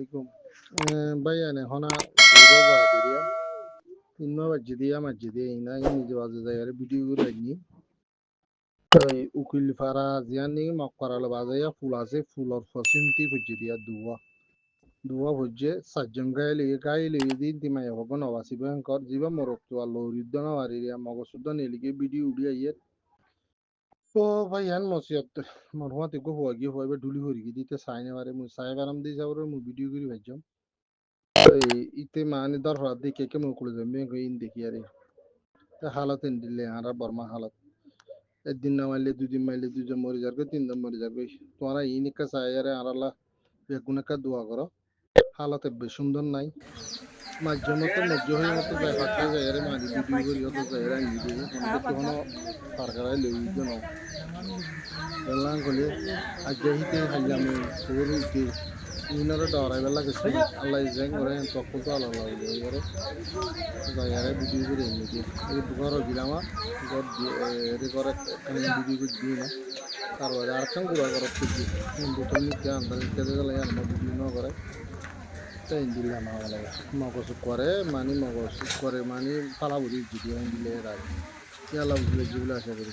আলাইকুম। ভাই এনে হনা ঘুরো বাদিরিয়া 3 বাজে দিয়া মাঝে দিয়ে না নিজে বাজে যায় ভিডিও করে আইনি উকিল ফারা জিয়ানি মক্করাল বাজাইয়া ফুল আছে ফুলর ফসিমটি ভুজি দিয়া দুয়া ভুজে সাজ্জম গাইলে দিন তিমাই হব নবাসি ভয়ঙ্কর জিবা মরক তো আল্লাহ রিদ্দ না বাড়িয়া মগসুদ্দ নেলিগে ভিডিও উড়ি আইয়ে তো ভাই হ্যান মসিয়ত মরহুমা তেকো হওয়া গিয়ে হইবে ঢুলি হরি গিয়ে দিতে সাইনে বারে মুই সাই বারাম দিয়ে যাবরে মুই ভিডিও করি ভাইজাম ইতে মানে দর হরা দেখে কে মুই কুলে যাবে ইন দেখি আরে হালত এন দিলে আর বর্মা হালত একদিন না মারলে দুদিন মারলে দুজন মরে যাবে 3 দিন মরে যাবে তোমরা ইনিকা চাই আরে আরালা বেগুনাকা দোয়া করো হালত বেশ সুন্দর নাই মাঝে মতো মধ্যে হয়ে মতো যায় ফাঁকতে যায় আরে মারি ভিডিও করি হতো যায় আরে আনি দেবো অনেক কোনো সরকারাই লই দিও না বললাম কলে আজ যাইতে হাইলামে খবর উঠে ইনারা ডরাই বেলা গেছে আল্লাহ ইজাই করে তখন তো আল্লাহ করে যাই আরে ভিডিও করে এনে দিয়ে এই ঘর দিলাম ঘর দিয়ে এর ঘরে এখানে ভিডিও করে দিই না তারপরে আর কাম গুড়া ঘর খুঁজি বোতল নিতে আন্দাজ খেতে গেলে আর ভিডিও না করে তাই দিলাম আমার মগজ করে মানে মগজ করে মানে ফালা বুঝি ভিডিও দিলে রাখ ইয়ালা বুঝলে যেগুলো আশা করি